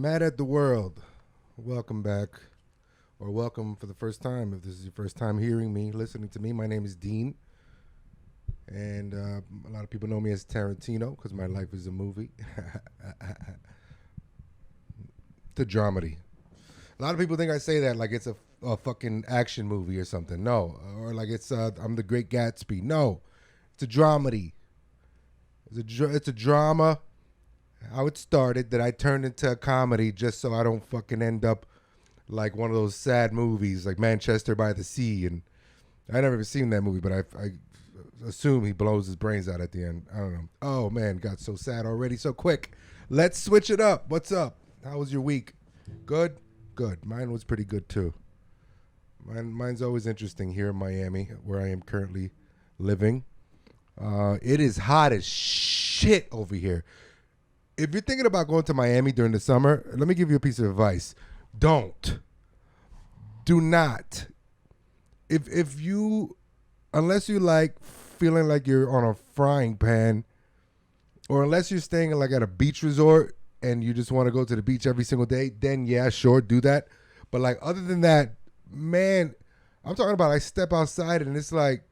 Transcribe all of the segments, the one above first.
Mad at the World. Welcome back, or welcome for the first time. If this is your first time hearing me, listening to me, my name is Dean, and a lot of people know me as Tarantino because my life is a movie. The dramedy. A lot of people think I say that like it's a fucking action movie or something. No, or like it's I'm the Great Gatsby. No, it's a dramedy. It's a drama. How it started that I turned into a comedy just so I don't fucking end up like one of those sad movies like Manchester by the Sea. And I never even seen that movie, but I assume he blows his brains out at the end. I don't know. Oh man, got so sad already so quick. Let's switch it up. What's up? How was your week? Good? Good. Mine was pretty good too. Mine's always interesting here in Miami, where I am currently living. It is hot as shit over here. If you're thinking about going to Miami during the summer, let me give you a piece of advice. Don't. Do not. If you, unless you like feeling like you're on a frying pan, or unless you're staying like at a beach resort and you just want to go to the beach every single day, then yeah, sure, do that. But like other than that, man, I'm talking about I step outside and it's like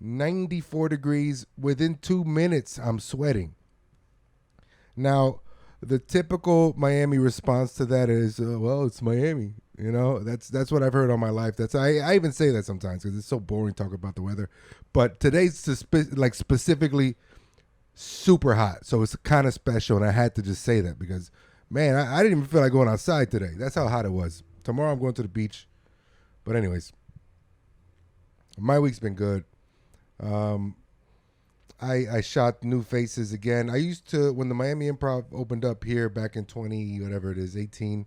94 degrees. Within 2 minutes, I'm sweating. Now, the typical Miami response to that is, well, it's Miami. You know, that's what I've heard all my life. I even say that sometimes because it's so boring talking about the weather. But today's specifically super hot, so it's kind of special, and I had to just say that because, man, I didn't even feel like going outside today. That's how hot it was. Tomorrow I'm going to the beach. But anyways, my week's been good. I shot New Faces again. I used to, when the Miami Improv opened up here back in 18,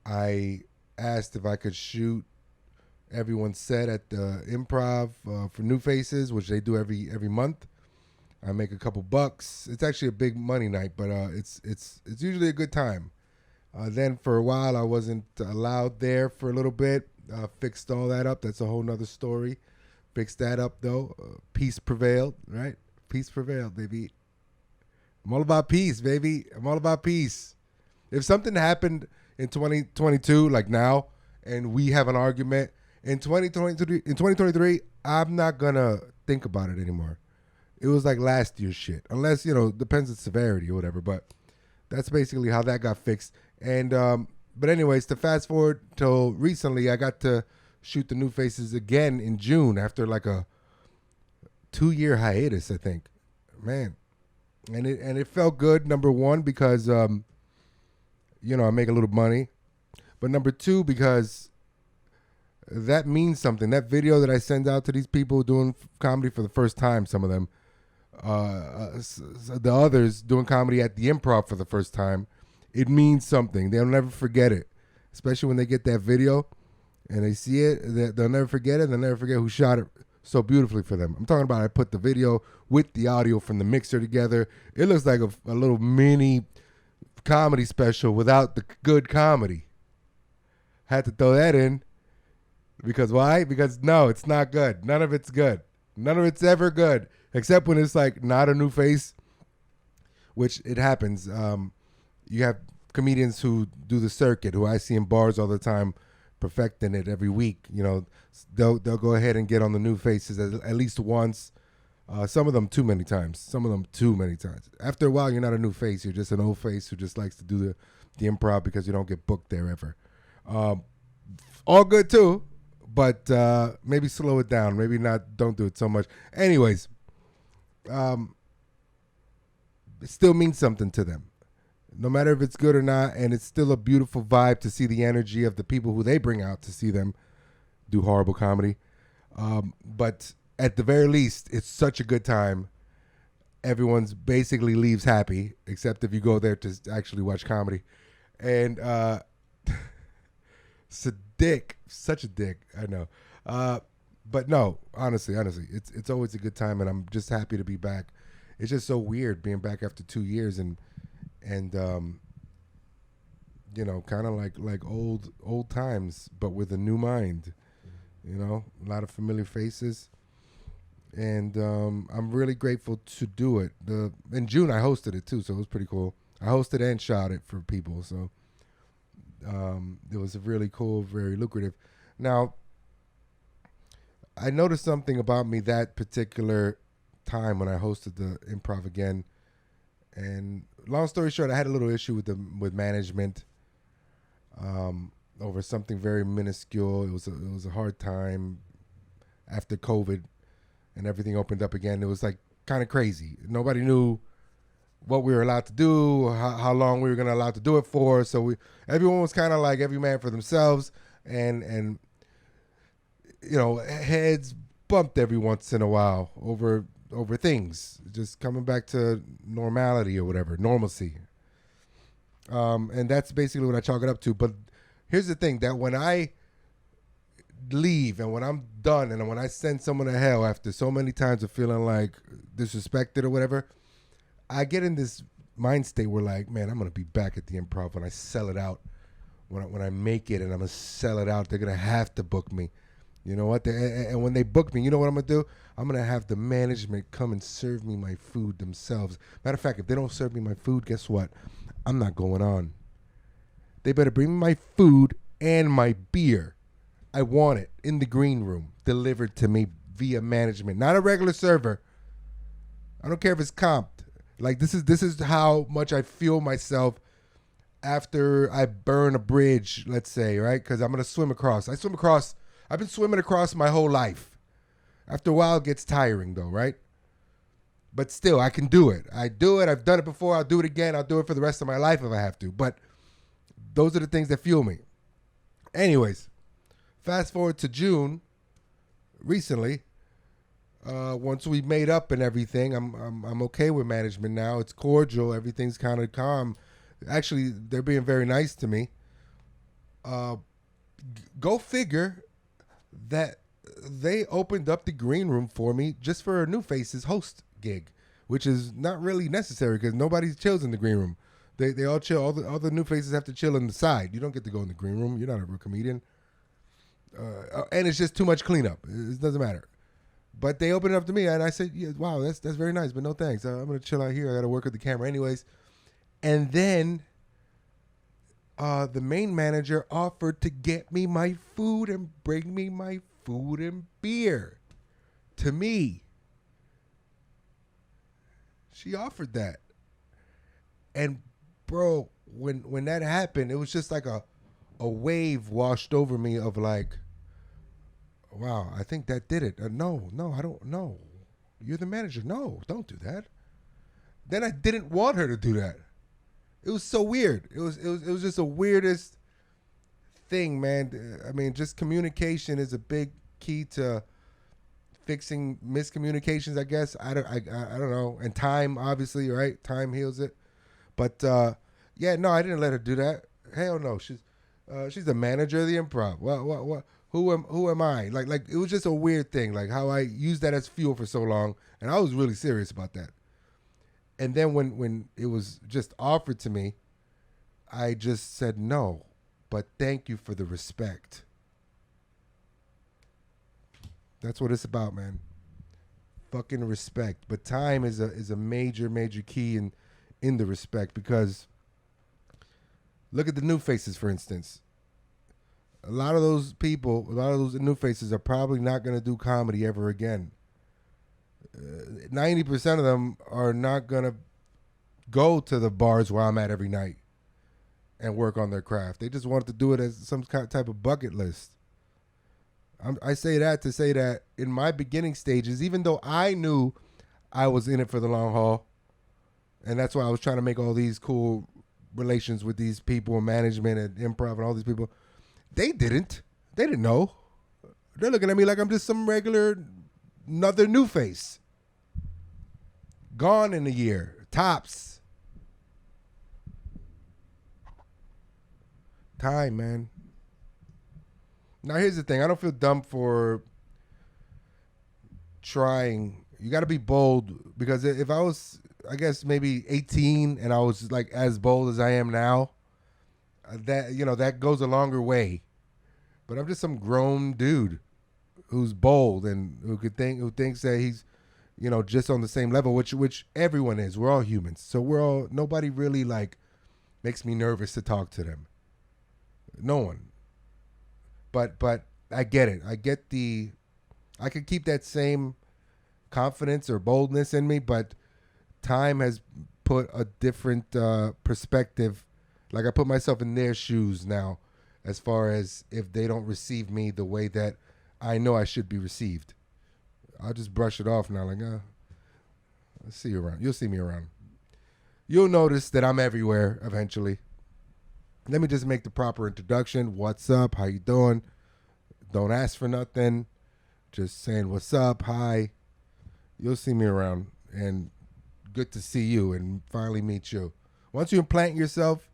I asked if I could shoot everyone's set at the Improv for New Faces, which they do every month. I make a couple bucks. It's actually a big money night, but it's usually a good time. Then for a while I wasn't allowed there for a little bit. Fixed all that up. That's a whole nother story. Fixed that up though. Peace prevailed, right? Peace prevailed, baby. I'm all about peace, baby. I'm all about peace. If something happened in 2022, like now, and we have an argument in 2023, I'm not gonna think about it anymore. It was like last year's shit, unless depends on severity or whatever. But that's basically how that got fixed. And but anyways, to fast forward till recently, I got to shoot the New Faces again in June after like a 2-year hiatus, I think. Man, and it felt good. Number one, because I make a little money, but number two, because that means something. That video that I send out to these people doing comedy for the first time, some of them, the others doing comedy at the Improv for the first time, it means something. They'll never forget it, especially when they get that video and they see it. They'll never forget it. They'll never forget who shot it so beautifully for them. I'm talking about I put the video with the audio from the mixer together. It looks like a little mini comedy special without the good comedy. Had to throw that in. Because why? Because no, it's not good. None of it's good. None of it's ever good. Except when it's like not a new face, which it happens. You have comedians who do the circuit, who I see in bars all the time, perfecting it every week. They'll go ahead and get on the New Faces at least once. Some of them too many times. After a while, you're not a new face. You're just an old face who just likes to do the improv because you don't get booked there ever. All good too, but maybe slow it down. Maybe not. Don't do it so much. Anyways, it still means something to them. No matter if it's good or not, and it's still a beautiful vibe to see the energy of the people who they bring out to see them do horrible comedy. But at the very least, it's such a good time. Everyone's basically leaves happy, except if you go there to actually watch comedy. And it's a dick. Such a dick. I know. But no, honestly, it's always a good time, and I'm just happy to be back. It's just so weird being back after 2 years and kind of like old times, but with a new mind. A lot of familiar faces, and I'm really grateful to do it. In June I hosted it too, so it was pretty cool. I hosted and shot it for people, so it was really cool, very lucrative. Now, I noticed something about me that particular time when I hosted the improv again. And long story short, I had a little issue with management over something very minuscule. It was a hard time after COVID and everything opened up again. It was like kind of crazy. Nobody knew what we were allowed to do, how long we were going to allow to do it for. So everyone was kind of like every man for themselves, and heads bumped every once in a while over things, just coming back to normality or whatever, normalcy. And that's basically what I chalk it up to. But here's the thing, that when I leave and when I'm done and when I send someone to hell after so many times of feeling like disrespected or whatever, I get in this mind state where like, man, I'm going to be back at the improv when I sell it out. When I make it and I'm going to sell it out, they're going to have to book me. You know what? And when they book me, you know what I'm going to do? I'm going to have the management come and serve me my food themselves. Matter of fact, if they don't serve me my food, guess what? I'm not going on. They better bring me my food and my beer. I want it in the green room, delivered to me via management, not a regular server. I don't care if it's comped. Like this is how much I feel myself after I burn a bridge, let's say, right? Because I'm going to swim across. I've been swimming across my whole life. After a while, it gets tiring, though, right? But still, I can do it. I do it. I've done it before. I'll do it again. I'll do it for the rest of my life if I have to. But those are the things that fuel me. Anyways, fast forward to June. Recently, once we made up and everything, I'm okay with management now. It's cordial. Everything's kind of calm. Actually, they're being very nice to me. Go figure that they opened up the green room for me just for a New Faces host gig, which is not really necessary because nobody chills in the green room. They all chill. All the New Faces have to chill on the side. You don't get to go in the green room. You're not a real comedian. And it's just too much cleanup. It doesn't matter. But they opened it up to me, and I said, yeah, wow, that's very nice, but no thanks. I'm going to chill out here. I got to work with the camera anyways. And then the main manager offered to get me my food and bring me my food and beer to me. She offered that. And bro, when that happened, it was just like a wave washed over me of like, wow, I think that did it. No, I don't know. You're the manager. No, don't do that. Then I didn't want her to do that. It was so weird. It was just the weirdest thing, man. I mean, just communication is a big key to fixing miscommunications, I guess. I don't know. And time, obviously, right? Time heals it. But yeah, no, I didn't let her do that. Hell no. She's the manager of the improv. What? Who am I? Like it was just a weird thing. Like how I used that as fuel for so long, and I was really serious about that. And then when it was just offered to me, I just said no, but thank you for the respect. That's what it's about, man. Fucking respect. But time is a major key in the respect, because look at the New Faces, for instance. A lot of those people, a lot of those New Faces are probably not going to do comedy ever again. 90% of them are not going to go to the bars where I'm at every night and work on their craft. They just want to do it as some kind of type of bucket list. I say that to say that in my beginning stages, even though I knew I was in it for the long haul, and that's why I was trying to make all these cool relations with these people and management and improv and all these people, they didn't. They didn't know. They're looking at me like I'm just some regular, another New Face. Gone in a year. Tops. Time, man. Now, here's the thing. I don't feel dumb for trying. You got to be bold, because if I was, I guess, maybe 18 and I was like as bold as I am now, that goes a longer way. But I'm just some grown dude who's bold and who thinks that he's, just on the same level, which everyone is. We're all humans, so nobody really like makes me nervous to talk to them. No one. But I get it. I could keep that same confidence or boldness in me, but time has put a different perspective. Like I put myself in their shoes now, as far as if they don't receive me the way that I know I should be received. I'll just brush it off now. Like, I'll see you around. You'll see me around. You'll notice that I'm everywhere eventually. Let me just make the proper introduction. What's up? How you doing? Don't ask for nothing. Just saying what's up. Hi. You'll see me around, and good to see you and finally meet you. Once you implant yourself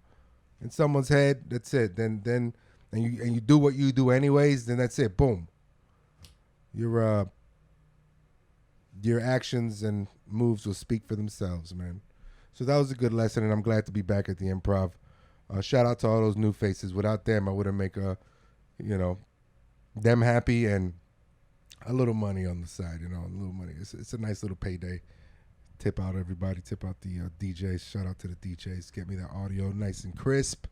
in someone's head, that's it. Then and you do what you do anyways, then that's it. Boom. Your actions and moves will speak for themselves, man. So that was a good lesson, and I'm glad to be back at the Improv. Shout out to all those new faces. Without them, I wouldn't make them happy and a little money on the side. A little money. It's a nice little payday. Tip out everybody. Tip out the DJs. Shout out to the DJs. Get me that audio nice and crisp.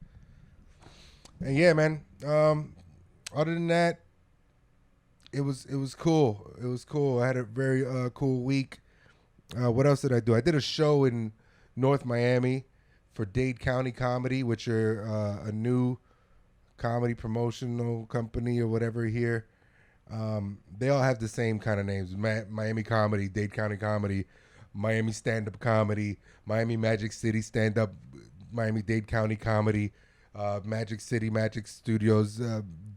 And yeah, man. Other than that, it was cool. It was cool. I had a very cool week. What else did I do? I did a show in North Miami for Dade County Comedy, which are a new comedy promotional company or whatever here. They all have the same kind of names: Miami Comedy, Dade County Comedy, Miami Stand-Up Comedy, Miami Magic City Stand-Up, Miami Dade County Comedy, Magic City Magic Studios,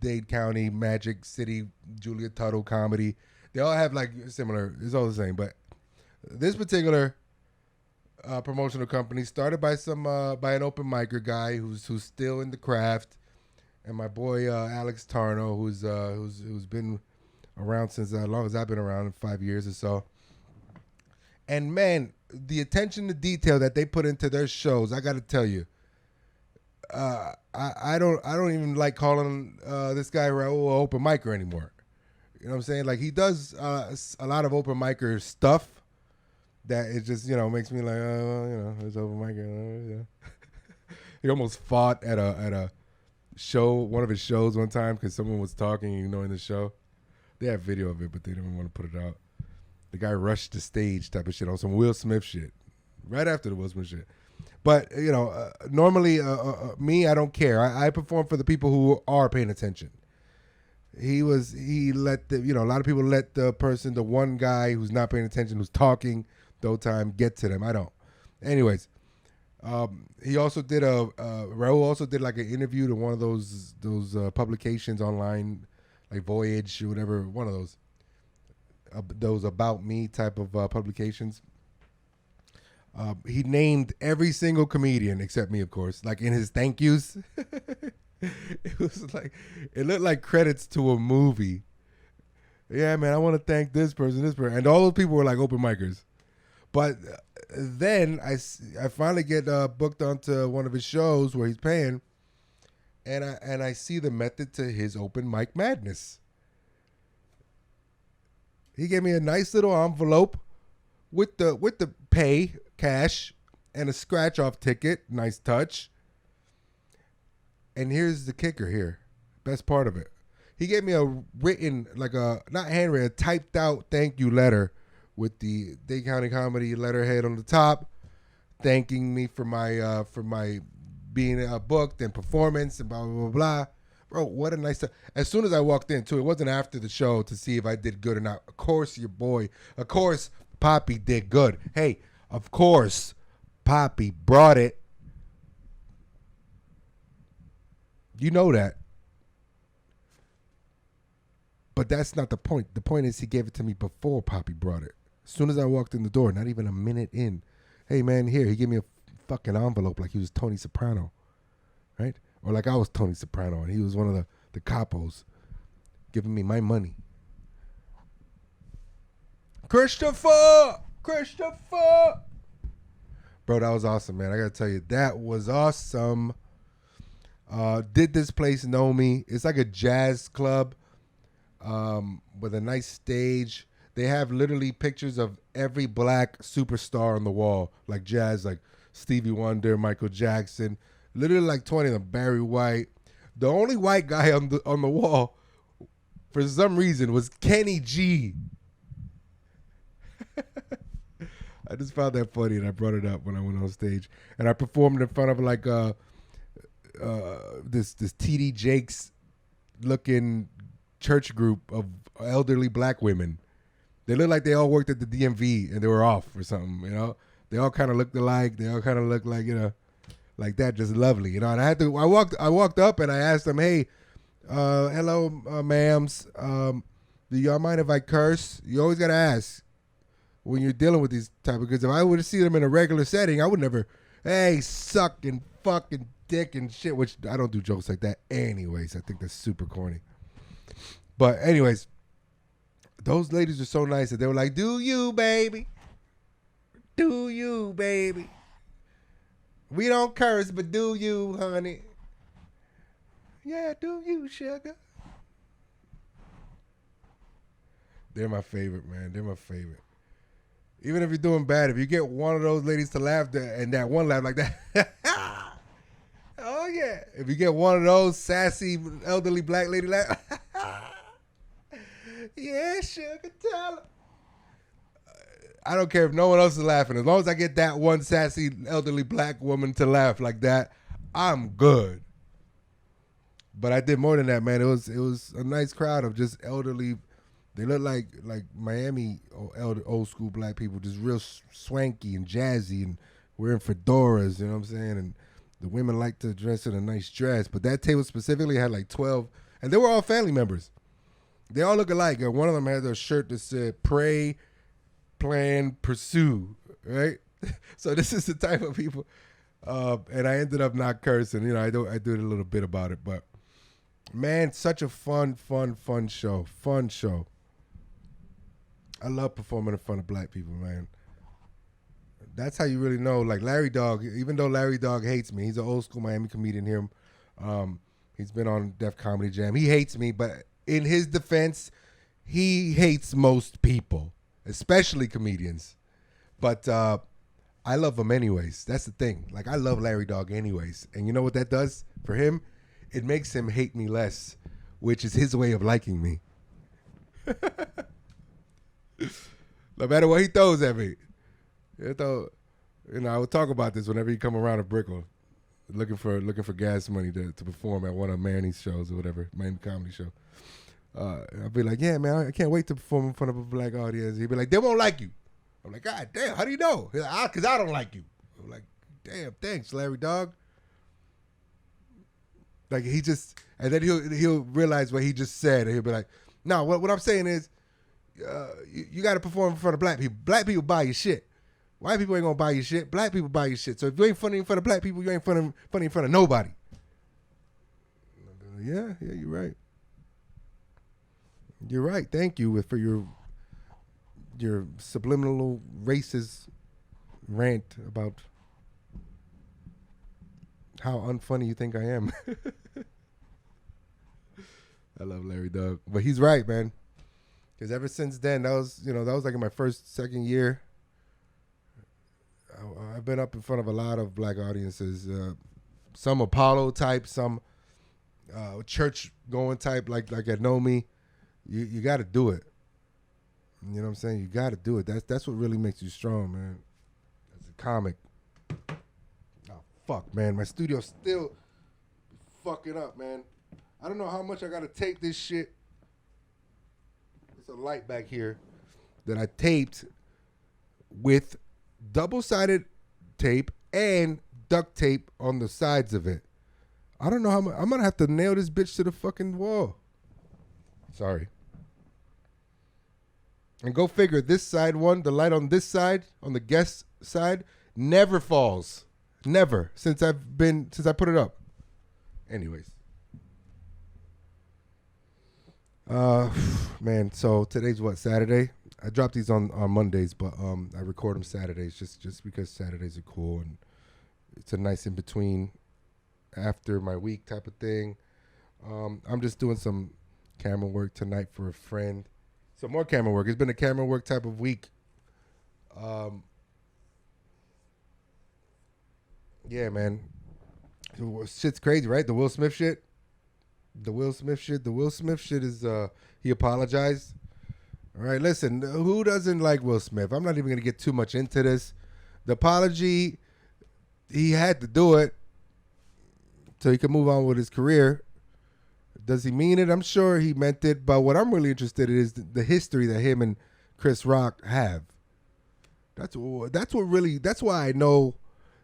Dade County Magic City Julia Tuttle Comedy. They all have like similar. It's all the same, but this particular promotional company started by by an open micer guy who's still in the craft, and my boy Alex Tarno, who's been around since as long as I've been around, 5 years or so. And man, the attention to detail that they put into their shows, I got to tell you, I don't even like calling this guy Raul open micer anymore. You know what I'm saying? Like he does a lot of open micer stuff that it just makes me like it's open micer. He almost fought at a show, one of his shows one time, because someone was talking in the show. They have video of it, but they didn't want to put it out. The guy rushed the stage type of shit on some Will Smith shit right after the Will Smith shit. But normally me, I don't care. I perform for the people who are paying attention. He let a lot of people let the one guy who's not paying attention, who's talking the whole time, get to them. I don't. Anyways, he also did Raul also did like an interview to one of those publications online, like Voyage or whatever, one of those about me type of publications. He named every single comedian except me, of course, like in his thank yous. It was like, it looked like credits to a movie. Yeah, man, I want to thank this person, and all those people were like open micers. But then I finally get booked onto one of his shows where he's paying, and I see the method to his open mic madness. He gave me a nice little envelope with the pay cash and a scratch off ticket. Nice touch. And here's the kicker here. Best part of it. He gave me a written, like not handwritten, a typed out thank you letter with the Dade County Comedy letterhead on the top, thanking me for my being booked and performance and blah, blah, blah, blah. Bro, what a nice time. As soon as I walked in, too, it wasn't after the show to see if I did good or not. Of course, Poppy did good. Hey, of course, Poppy brought it. You know that. But that's not the point. The point is he gave it to me before Poppy brought it. As soon as I walked in the door, not even a minute in. Hey, man, here. He gave me a fucking envelope like he was Tony Soprano. Right? Or like I was Tony Soprano and he was one of the capos giving me my money. Christopher! Bro, that was awesome, man. I got to tell you, that was awesome. Did this place know me? It's like a jazz club with a nice stage. They have literally pictures of every black superstar on the wall, like jazz, like Stevie Wonder, Michael Jackson, literally like 20 of them. Barry White. The only white guy on the wall, for some reason, was Kenny G. I just found that funny and I brought it up when I went on stage. And I performed in front of like this TD Jakes looking church group of elderly black women. They looked like they all worked at the DMV and they were off or something, you know. They all kind of looked alike. They all kind of looked like, you know, like that, just lovely, you know. And I walked up and I asked them, hey, hello, ma'ams, do y'all mind if I curse? You always gotta ask when you're dealing with these type of, because if I would have seen them in a regular setting, I would never, hey, suck and fucking dick and shit, which I don't do jokes like that anyways. I think that's super corny. But anyways, those ladies are so nice that they were like, do you, baby? Do you, baby? We don't curse, but do you, honey? Yeah, do you, sugar? They're my favorite, man. They're my favorite. Even if you're doing bad, if you get one of those ladies to laugh and that one laugh like that, oh yeah. If you get one of those sassy elderly black lady laugh, yeah, sugar, tell her. I don't care if no one else is laughing. As long as I get that one sassy elderly black woman to laugh like that, I'm good. But I did more than that, man. It was a nice crowd of just elderly. They look like Miami old school black people, just real swanky and jazzy and wearing fedoras, you know what I'm saying? And the women like to dress in a nice dress. But that table specifically had like 12, and they were all family members. They all look alike. And one of them had a shirt that said pray, plan, pursue, right? So this is the type of people. And I ended up not cursing. You know, I do a little bit about it. But, man, such a fun show. Fun show. I love performing in front of black people, man. That's how you really know. Like Larry Dog, even though Larry Dog hates me, he's an old school Miami comedian here. He's been on Def Comedy Jam. He hates me, but in his defense, he hates most people, especially comedians. But I love him anyways. That's the thing. Like, I love Larry Dog anyways. And you know what that does for him? It makes him hate me less, which is his way of liking me. No matter what he throws at me. I would talk about this whenever he come around a Brickell, looking for gas money to perform at one of Manny's shows or whatever, Miami Comedy Show. I'd be like, yeah, man, I can't wait to perform in front of a black audience. He'd be like, they won't like you. I'm like, God damn, how do you know? He's like, because I don't like you. I'm like, damn, thanks, Larry Dog. Like, he just, and then he'll realize what he just said, and he'll be like, no, what I'm saying is, you got to perform in front of black people. Black people buy your shit. White people ain't gonna buy your shit. Black people buy your shit. So if you ain't funny in front of black people, you ain't funny in front of nobody. Yeah, you're right. You're right. Thank you for your subliminal racist rant about how unfunny you think I am. I love Larry Dog, but he's right, man. Because ever since then, that was like in my second year. I've been up in front of a lot of black audiences. Some Apollo type, some church going type, like at Know Me. You got to do it. You know what I'm saying? You got to do it. That's what really makes you strong, man. As a comic. Oh fuck, man, my studio's still fucking up, man. I don't know how much I got to tape this shit. It's a light back here that I taped with double-sided tape and duct tape on the sides of it. I don't know how much. I'm going to have to nail this bitch to the fucking wall. Sorry. And go figure, this side one, the light on this side, on the guest side, never falls. Never. Since I put it up. Anyways. Man, so today's what, Saturday? I drop these on Mondays, but I record them Saturdays just because Saturdays are cool and it's a nice in between after my week type of thing. I'm just doing some camera work tonight for a friend. So more camera work. It's been a camera work type of week. Um, yeah, man. Shit's crazy, right? The Will Smith shit. The Will Smith shit. The Will Smith shit is he apologized. All right, listen, who doesn't like Will Smith? I'm not even gonna get too much into this. The apology, he had to do it so he could move on with his career. Does he mean it? I'm sure he meant it, but what I'm really interested in is the history that him and Chris Rock have. That's why I know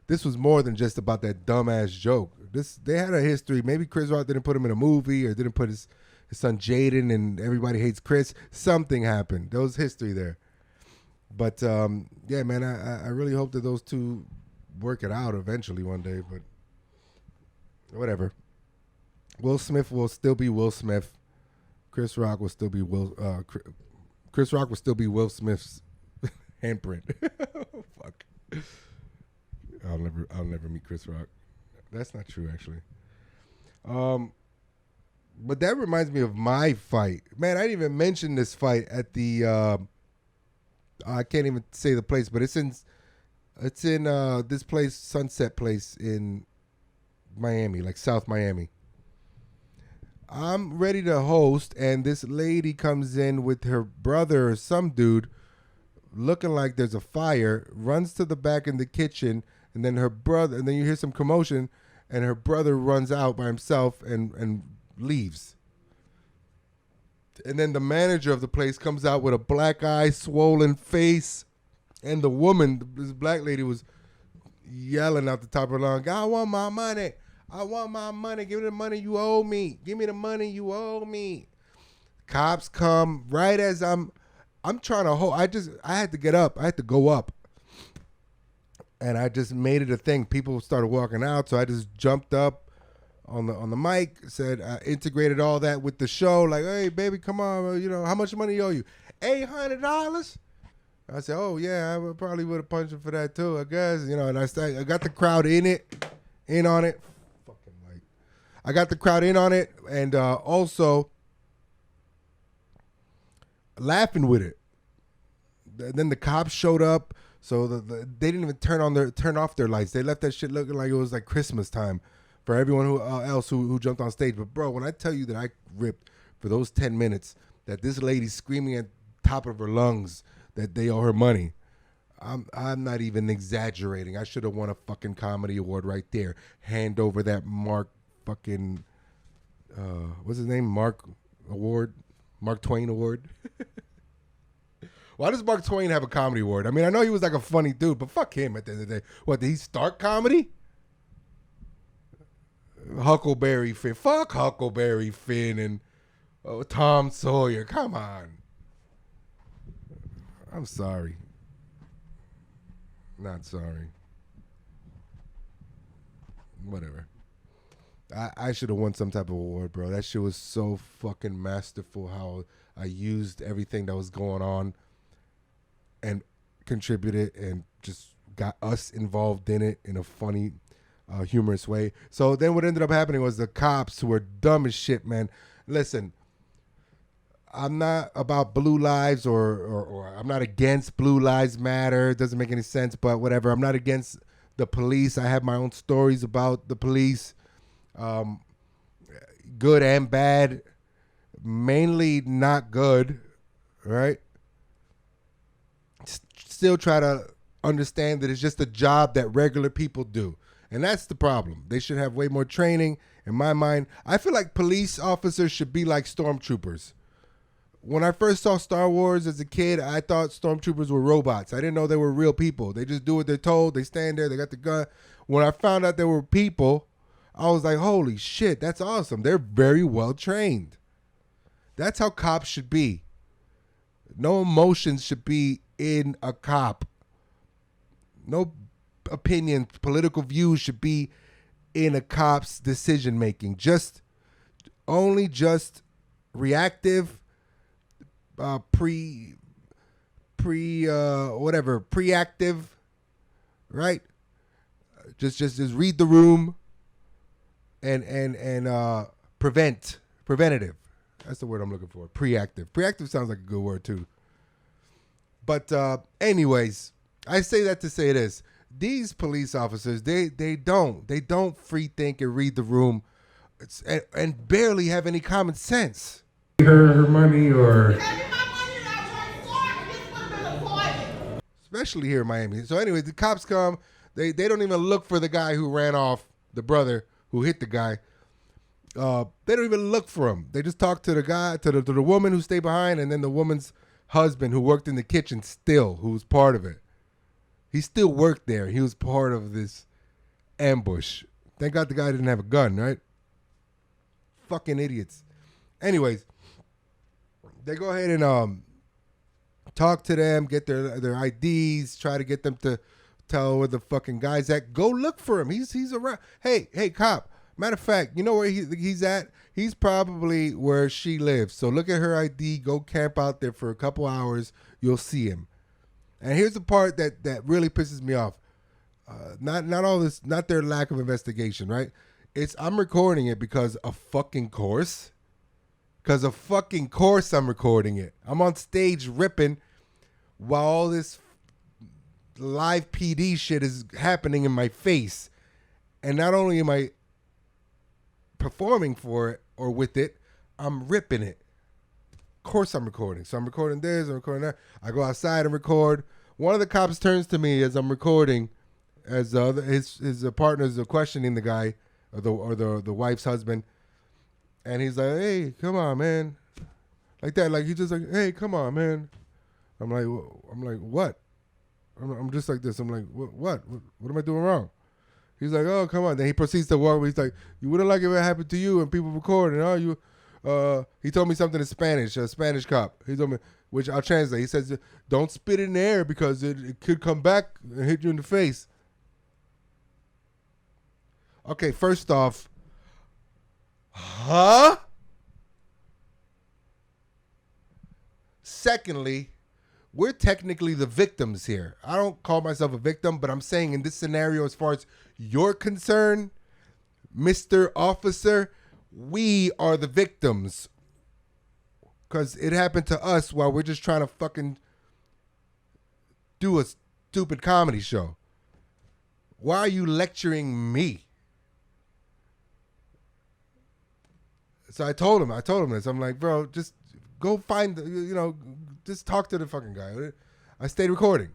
this was more than just about that dumbass joke. They had a history. Maybe Chris Rock didn't put him in a movie or didn't put his son Jaden and Everybody Hates Chris. Something happened. There was history there. But yeah, man, I really hope that those two work it out eventually one day. But whatever. Will Smith will still be Will Smith. Chris Rock will still be Chris Rock will still be Will Smith's handprint. Fuck. I'll never meet Chris Rock. That's not true, actually. But that reminds me of my fight. Man, I didn't even mention this fight at the I can't even say the place, but it's in this place, Sunset Place in Miami, like South Miami. I'm ready to host, and this lady comes in with her brother or some dude looking like there's a fire, runs to the back in the kitchen, and then you hear some commotion, and her brother runs out by himself and leaves. And then the manager of the place comes out with a black eye, swollen face, and the woman, this black lady, was yelling out the top of her lungs, I want my money. I want my money. Give me the money you owe me. Give me the money you owe me. Cops come right as I'm trying to hold. I had to get up. I had to go up. And I just made it a thing. People started walking out, so I just jumped up on the mic, said, I integrated all that with the show. Like, hey, baby, come on. How much money you owe you? $800? I said, oh, yeah, I probably would have punched him for that, too, I guess. And I got the crowd in on it. I got the crowd in on it, and also laughing with it. Then the cops showed up, so they didn't even turn off their lights. They left that shit looking like it was like Christmas time for everyone else who jumped on stage. But bro, when I tell you that I ripped for those 10 minutes, that this lady's screaming at the top of her lungs that they owe her money, I'm not even exaggerating. I should have won a fucking comedy award right there. Hand over that Mark fucking what's his name? Mark Twain Award. Why does Mark Twain have a comedy award? I mean, I know he was like a funny dude, but fuck him at the end of the day. What, did he start comedy? Huckleberry Finn. Fuck Huckleberry Finn and Tom Sawyer. Come on. I'm sorry. Not sorry. Whatever. I should have won some type of award, bro. That shit was so fucking masterful how I used everything that was going on and contributed and just got us involved in it in a funny, humorous way. So then what ended up happening was the cops, who were dumb as shit, man. Listen, I'm not about blue lives or I'm not against Blue Lives Matter. It doesn't make any sense, but whatever. I'm not against the police. I have my own stories about the police. Good and bad, mainly not good, right? Still try to understand that it's just a job that regular people do, and that's the problem. They should have way more training. In my mind, I feel like police officers should be like stormtroopers. When I first saw Star Wars as a kid, I thought stormtroopers were robots. I didn't know they were real people. They just do what they're told. They stand there. They got the gun. When I found out they were people, I was like, holy shit, that's awesome. They're very well trained. That's how cops should be. No emotions should be in a cop. No opinions, political views should be in a cop's decision making. Just reactive, preactive, right? Just read the room and preventative. That's the word I'm looking for. Preactive. Preactive sounds like a good word too. But anyways, I say that to say this. These police officers, they don't free think and read the room and barely have any common sense. Her money or especially here in Miami. So anyway, the cops come. They don't even look for the guy who ran off, the brother who hit the guy. They don't even look for him. They just talk to the guy, to the woman who stayed behind, and then the woman's husband who worked in the kitchen still, who was part of it. He still worked there. He was part of this ambush. Thank God the guy didn't have a gun, right? Fucking idiots. Anyways, they go ahead and talk to them, get their IDs, try to get them to tell where the fucking guy's at. Go look for him. He's around. Hey, cop. Matter of fact, you know where he's at? He's probably where she lives. So look at her ID. Go camp out there for a couple hours. You'll see him. And here's the part that really pisses me off. Not all this, not their lack of investigation, right? I'm recording it because of fucking course. Because of fucking course I'm recording it. I'm on stage ripping while all this live PD shit is happening in my face. And not only am I performing for it or with it, I'm ripping it. Of course I'm recording. So I'm recording this, I'm recording that. I go outside and record. One of the cops turns to me as I'm recording, as his partners are questioning the guy or the wife's husband, and he's like, "Hey, come on, man," like that. Like he just like, "Hey, come on, man." I'm like, "What?" I'm just like this. I'm like, "What? What am I doing wrong?" He's like, "Oh, come on." Then he proceeds to walk. He's like, "You wouldn't like it if it happened to you and people record and all you." He told me something in Spanish, a Spanish cop. He told me, which I'll translate. He says, "Don't spit in the air because it could come back and hit you in the face." Okay, first off, huh? Secondly, we're technically the victims here. I don't call myself a victim, but I'm saying in this scenario, as far as you're concerned, Mr. Officer, we are the victims. Because it happened to us while we're just trying to fucking do a stupid comedy show. Why are you lecturing me? So I told him this. I'm like, bro, just go find, just talk to the fucking guy. I stayed recording.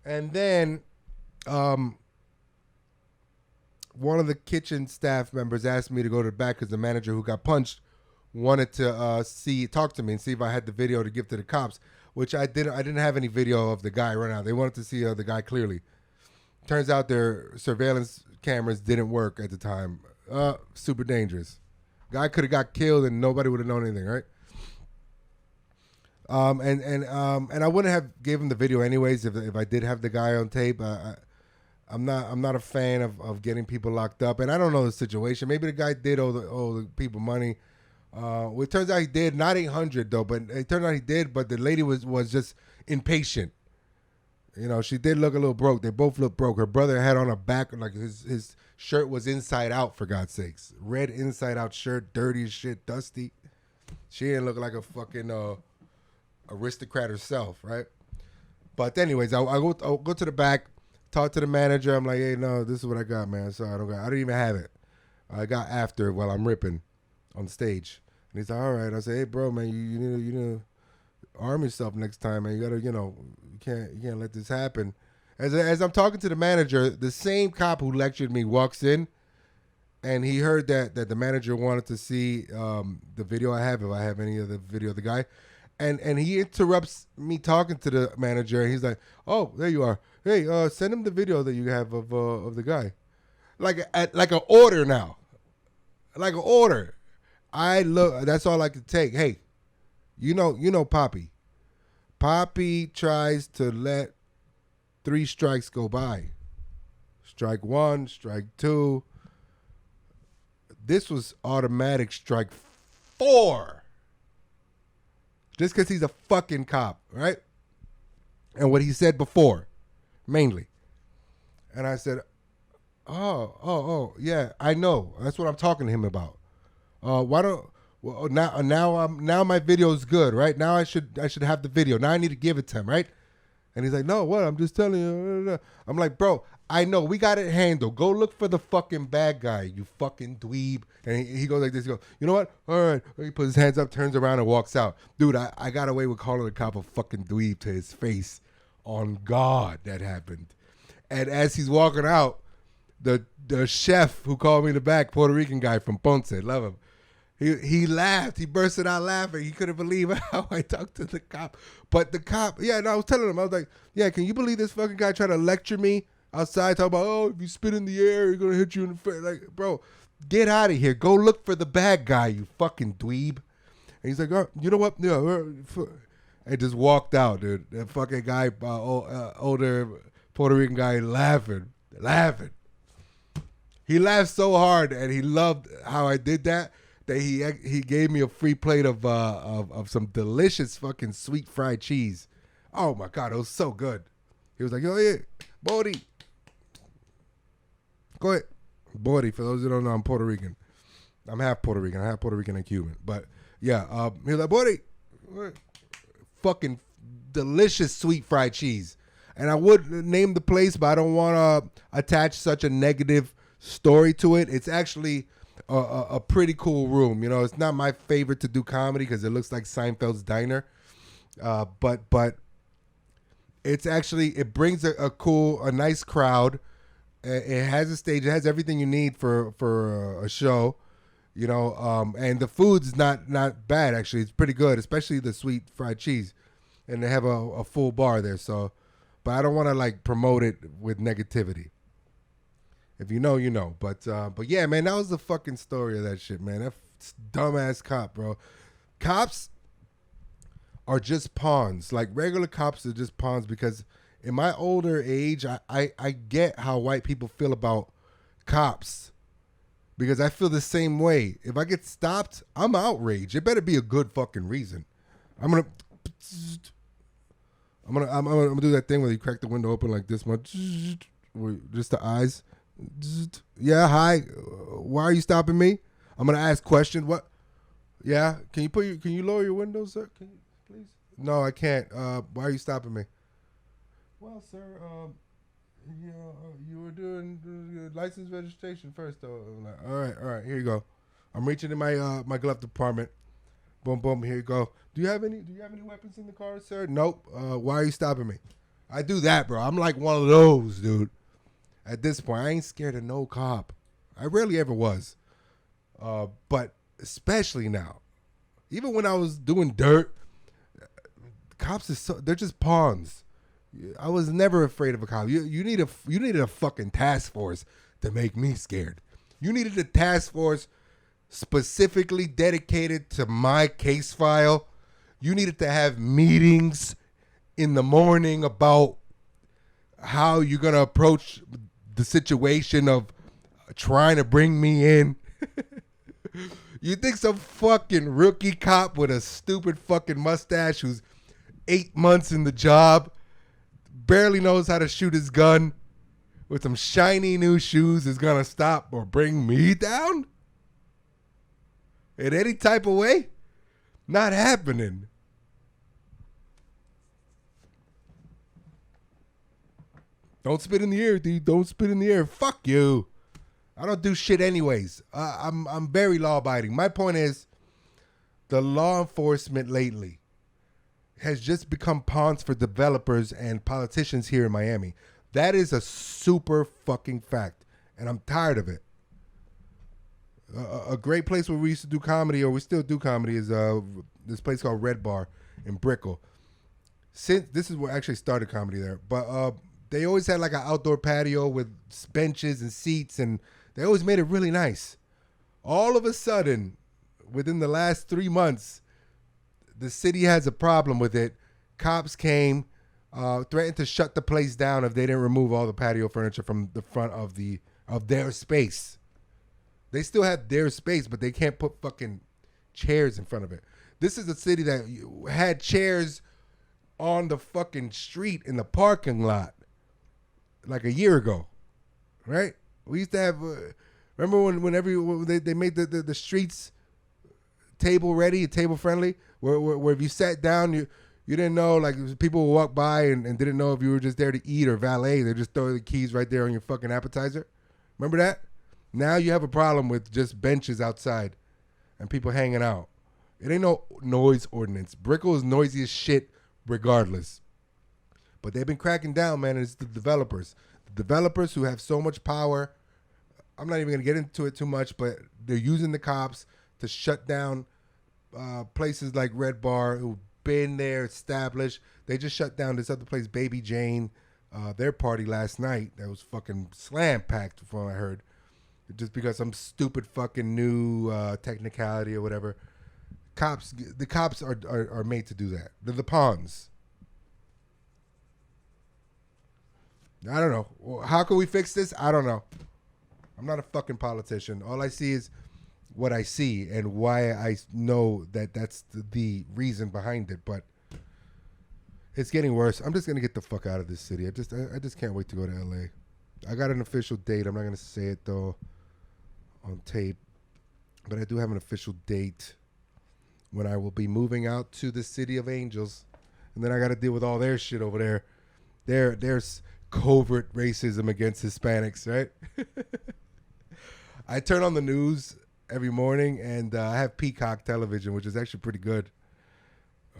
And then one of the kitchen staff members asked me to go to the back because the manager who got punched wanted to talk to me and see if I had the video to give to the cops, which I didn't. I didn't have any video of the guy right now. They wanted to see the guy clearly. Turns out their surveillance cameras didn't work at the time. Super dangerous. Guy could have got killed and nobody would have known anything, right? And I wouldn't have given the video anyways if I did have the guy on tape. I'm not a fan of getting people locked up, and I don't know the situation. Maybe the guy did owe the people money. Well, it turns out he did, not 800 though, but it turned out he did. But the lady was just impatient. She did look a little broke. They both looked broke. Her brother had on a back, like his shirt was inside out, for God's sakes. Red inside out shirt, dirty as shit, dusty. She didn't look like a fucking aristocrat herself, right? But anyways, I'll go to the back, talk to the manager. I'm like, "Hey, no, this is what I got, man. So I don't even have it. I got after while I'm ripping on stage." And he's like, "All right." I say, "Hey, bro, man, you need to arm yourself next time, man. You gotta, you can't let this happen." As I'm talking to the manager, the same cop who lectured me walks in, and he heard that the manager wanted to see the video I have, if I have any of the video of the guy, and he interrupts me talking to the manager, and he's like, "Oh, there you are. Hey, send him the video that you have of the guy," like an order now, like an order. I look. That's all I could take. Hey, you know, Poppy. Poppy tries to let 3 strikes go by. Strike 1, strike 2. This was automatic strike 4. Just because he's a fucking cop, right? And what he said before, mainly. And I said, oh, yeah, I know. That's what I'm talking to him about. Why don't well, now my video is good, right? Now I should have the video. Now I need to give it to him, right? And he's like, no, what? I'm just telling you. I'm like, bro, I know. We got it handled. Go look for the fucking bad guy, you fucking dweeb. And he goes like this. He goes, you know what? All right. He puts his hands up, turns around, and walks out. Dude, I got away with calling the cop a fucking dweeb to his face. On God, that happened. And as he's walking out, the chef who called me in the back, Puerto Rican guy from Ponce, love him. He laughed. He bursted out laughing. He couldn't believe how I talked to the cop. But the cop, I was telling him, I was like, yeah, can you believe this fucking guy trying to lecture me outside, talking about, oh, if you spit in the air, you're going to hit you in the face. Like, bro, get out of here. Go look for the bad guy, you fucking dweeb. And he's like, oh, you know what? Yeah, and just walked out, dude. That fucking guy, older Puerto Rican guy, laughing. He laughed so hard, and he loved how I did that he gave me a free plate of some delicious fucking sweet fried cheese. Oh my God, it was so good. He was like, oh yeah, Bodie. Go ahead. Bodie, for those who don't know, I'm Puerto Rican. I'm half Puerto Rican. I'm half Puerto Rican and Cuban. But yeah, he was like, Bodie, fucking delicious sweet fried cheese. And I would name the place, but I don't want to attach such a negative story to it. It's actually a pretty cool room. You know, it's not my favorite to do comedy because it looks like Seinfeld's diner. But it's actually, it brings a nice crowd. It has a stage. It has everything you need for a show. You know, and the food's not bad actually. It's pretty good, especially the sweet fried cheese. And they have a full bar there. So, but I don't want to like promote it with negativity. If you know, you know. But yeah, man, that was the fucking story of that shit, man. That dumbass cop, bro. Cops are just pawns. Like regular cops are just pawns because in my older age, I get how white people feel about cops. Because I feel the same way. If I get stopped, I'm outraged. It better be a good fucking reason. I'm gonna do that thing where you crack the window open like this much, just the eyes. Yeah, hi. Why are you stopping me? I'm gonna ask questions. What? Yeah. Can you lower your window, sir? Can you please? No, I can't. Why are you stopping me? Well, sir, you were doing license registration first, though. I'm like, all right, here you go. I'm reaching in my glove compartment. Boom, boom. Here you go. Do you have any weapons in the car, sir? Nope. Why are you stopping me? I do that, bro. I'm like one of those, dude. At this point, I ain't scared of no cop. I rarely ever was. But especially now. Even when I was doing dirt, cops they're just pawns. I was never afraid of a cop. You needed a fucking task force to make me scared. You needed a task force specifically dedicated to my case file. You needed to have meetings in the morning about how you're going to approach the situation of trying to bring me in. You think some fucking rookie cop with a stupid fucking mustache who's 8 months in the job, barely knows how to shoot his gun, with some shiny new shoes is going to stop or bring me down? In any type of way? Not happening. Don't spit in the air, dude. Don't spit in the air. Fuck you. I don't do shit anyways. I'm very law-abiding. My point is, the law enforcement lately has just become pawns for developers and politicians here in Miami. That is a super fucking fact, and I'm tired of it. A great place where we used to do comedy, or we still do comedy, is this place called Red Bar in Brickell. This is where I actually started comedy there, but they always had like an outdoor patio with benches and seats, and they always made it really nice. All of a sudden, within the last 3 months, the city has a problem with it. Cops came, threatened to shut the place down if they didn't remove all the patio furniture from the front of their space. They still have their space, but they can't put fucking chairs in front of it. This is a city that had chairs on the fucking street in the parking lot like a year ago, right? We used to have, remember when they made the streets table ready, table friendly, where if you sat down, you didn't know, like people would walk by and didn't know if you were just there to eat or valet. They just throw the keys right there on your fucking appetizer. Remember that? Now you have a problem with just benches outside and people hanging out. It ain't no noise ordinance. Brickell is noisy as shit regardless. But they've been cracking down, man, and it's the developers. The developers who have so much power. I'm not even going to get into it too much, but they're using the cops to shut down places like Red Bar, who've been there, established. They just shut down this other place, Baby Jane, their party last night. That was fucking slam-packed from what I heard. Just because some stupid fucking new technicality or whatever. The cops are made to do that. They're the pawns. I don't know. How can we fix this? I don't know. I'm not a fucking politician. All I see is what I see and why I know that that's the reason behind it. But it's getting worse. I'm just gonna get the fuck out of this city. I just can't wait to go to LA. I got an official date. I'm not gonna say it though on tape, but I do have an official date when I will be moving out to the city of angels, and then I got to deal with all their shit over there. There's covert racism against Hispanics, right? I turn on the news every morning, and I have Peacock television, which is actually pretty good.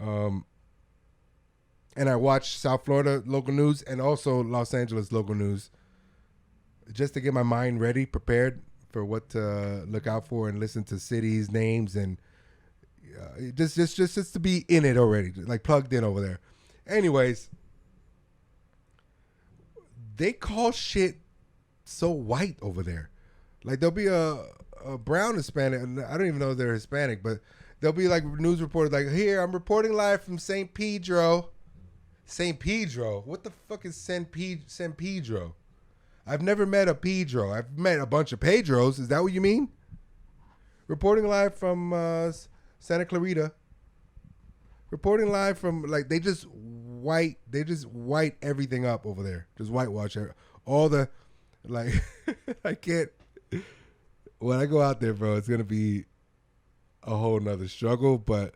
And I watch South Florida local news and also Los Angeles local news just to get my mind ready, prepared for what to look out for and listen to cities, names, and just to be in it already, like plugged in over there. Anyways, they call shit so white over there. Like there'll be a brown Hispanic, I don't even know if they're Hispanic, but there'll be like news reporters like, here, I'm reporting live from St. Pedro. St. Pedro? What the fuck is San Pedro? I've never met a Pedro. I've met a bunch of Pedros. Is that what you mean? Reporting live from Santa Clarita. Reporting live from, like, they just white everything up over there. Just whitewash all the, like, I can't. When I go out there, bro, it's going to be a whole nother struggle, but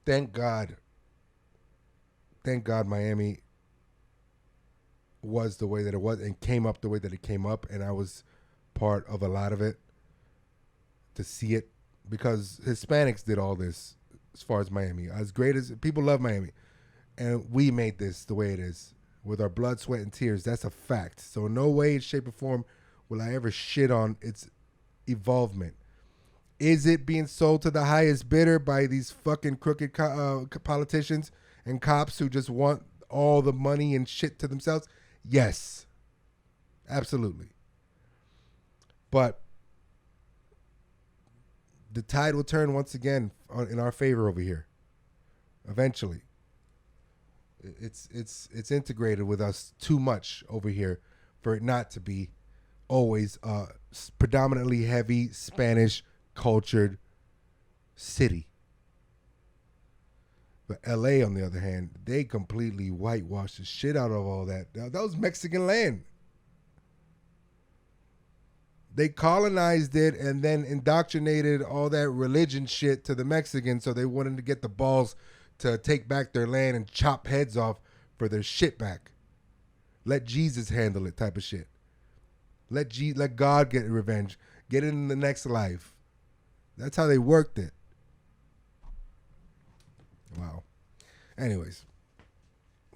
thank God Miami was the way that it was and came up the way that it came up, and I was part of a lot of it to see it, because Hispanics did all this as far as Miami. As great as people love Miami, and we made this the way it is with our blood, sweat, and tears. That's a fact. So no way, shape, or form will I ever shit on its evolvement. Is it being sold to the highest bidder by these fucking crooked politicians and cops who just want all the money and shit to themselves? Yes, absolutely. But the tide will turn once again in our favor over here. Eventually, it's integrated with us too much over here for it not to be always a predominantly heavy Spanish cultured city. But LA, on the other hand, they completely whitewashed the shit out of all that. That was Mexican land. They colonized it and then indoctrinated all that religion shit to the Mexicans, so they wanted to get the balls to take back their land and chop heads off for their shit back. Let Jesus handle it type of shit. Let God get revenge. Get it in the next life. That's how they worked it. Wow. Anyways,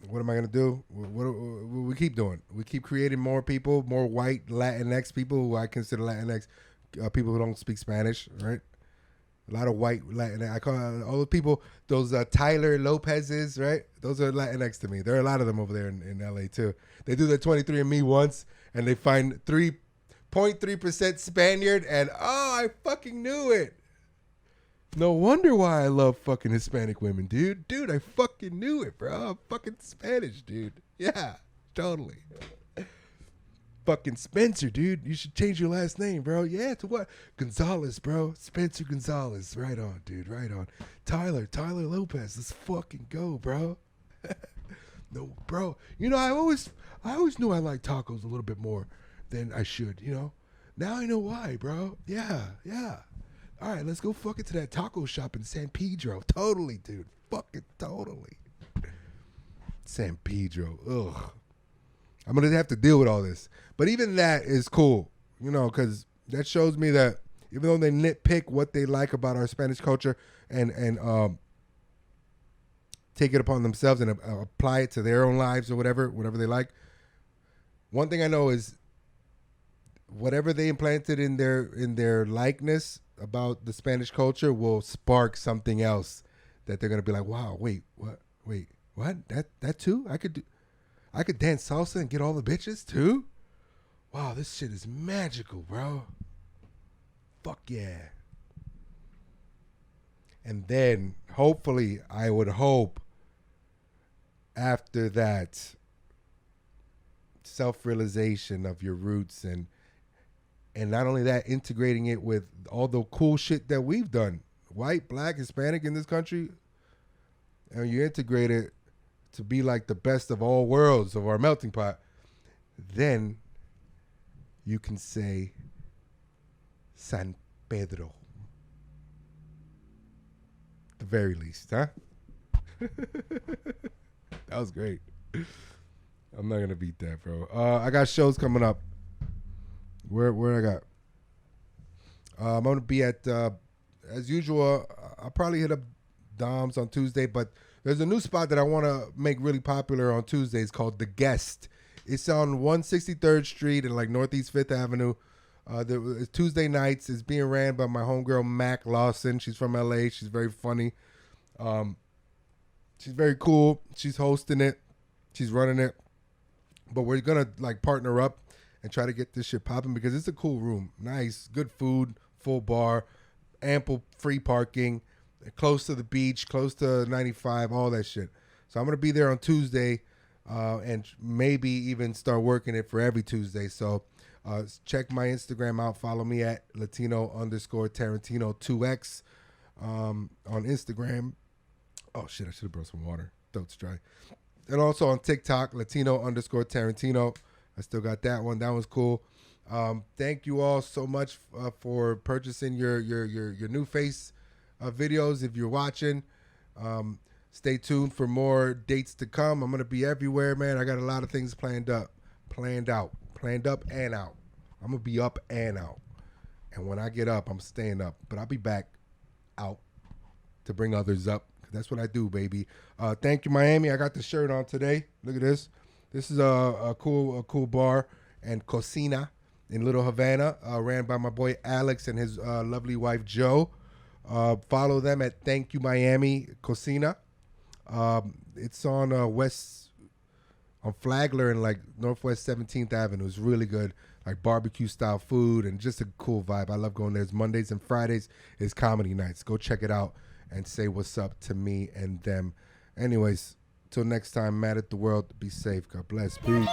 what am I going to do? What we keep doing? We keep creating more people, more white Latinx people who I consider Latinx, people who don't speak Spanish, right? A lot of white Latinx. I call all the people, those Tyler Lopez's, right? Those are Latinx to me. There are a lot of them over there in LA too. They do the 23andMe once and they find 3.3% Spaniard, and I fucking knew it. No wonder why I love fucking Hispanic women, dude. Dude, I fucking knew it, bro. I'm fucking Spanish, dude. Yeah, totally. Fucking Spencer, dude. You should change your last name, bro. Yeah, to what? Gonzalez, bro. Spencer Gonzalez. Right on, dude. Right on. Tyler Lopez. Let's fucking go, bro. No, bro. You know, I always knew I liked tacos a little bit more than I should, you know. Now I know why, bro. Yeah. All right, let's go fucking to that taco shop in San Pedro. Totally, dude. Fucking totally. San Pedro. Ugh. I'm going to have to deal with all this. But even that is cool, you know, because that shows me that even though they nitpick what they like about our Spanish culture and take it upon themselves and apply it to their own lives or whatever they like, one thing I know is whatever they implanted in their likeness about the Spanish culture will spark something else that they're gonna be like, wow, wait, what? That too? I could dance salsa and get all the bitches too? Wow, this shit is magical, bro. Fuck yeah. And then hopefully, I would hope after that self-realization of your roots and not only that, integrating it with all the cool shit that we've done, white, black, Hispanic in this country, and you integrate it to be like the best of all worlds of our melting pot, then you can say San Pedro. At the very least, huh? That was great. I'm not gonna beat that, bro. I got shows coming up. Where I got? I'm gonna be at as usual. I'll probably hit up Dom's on Tuesday, but there's a new spot that I want to make really popular on Tuesdays called The Guest. It's on 163rd Street and like Northeast 5th Avenue. It's Tuesday nights. It's being ran by my homegirl Mac Lawson. She's from LA. She's very funny. She's very cool. She's hosting it. She's running it. But we're gonna like partner up and try to get this shit popping because it's a cool room. Nice, good food, full bar, ample free parking, close to the beach, close to 95, all that shit. So I'm going to be there on Tuesday and maybe even start working it for every Tuesday. So check my Instagram out. Follow me at Latino_Tarantino2X on Instagram. Oh, shit, I should have brought some water. Throat's dry. And also on TikTok, Latino_Tarantino. I still got that one. That one's cool. Thank you all so much for purchasing your new face videos. If you're watching, stay tuned for more dates to come. I'm gonna be everywhere, man. I got a lot of things planned up and out. I'm gonna be up and out. And when I get up, I'm staying up. But I'll be back out to bring others up. That's what I do, baby. Thank you, Miami. I got the shirt on today. Look at this. This is a cool bar and cocina in Little Havana, ran by my boy Alex and his lovely wife Joe. Follow them at Thank You Miami Cocina. It's on Flagler and like Northwest 17th Avenue. It's really good, like barbecue style food and just a cool vibe. I love going there. It's Mondays and Fridays is comedy nights. Go check it out and say what's up to me and them. Anyways, till next time, mad at the world. Be safe. God bless. Peace.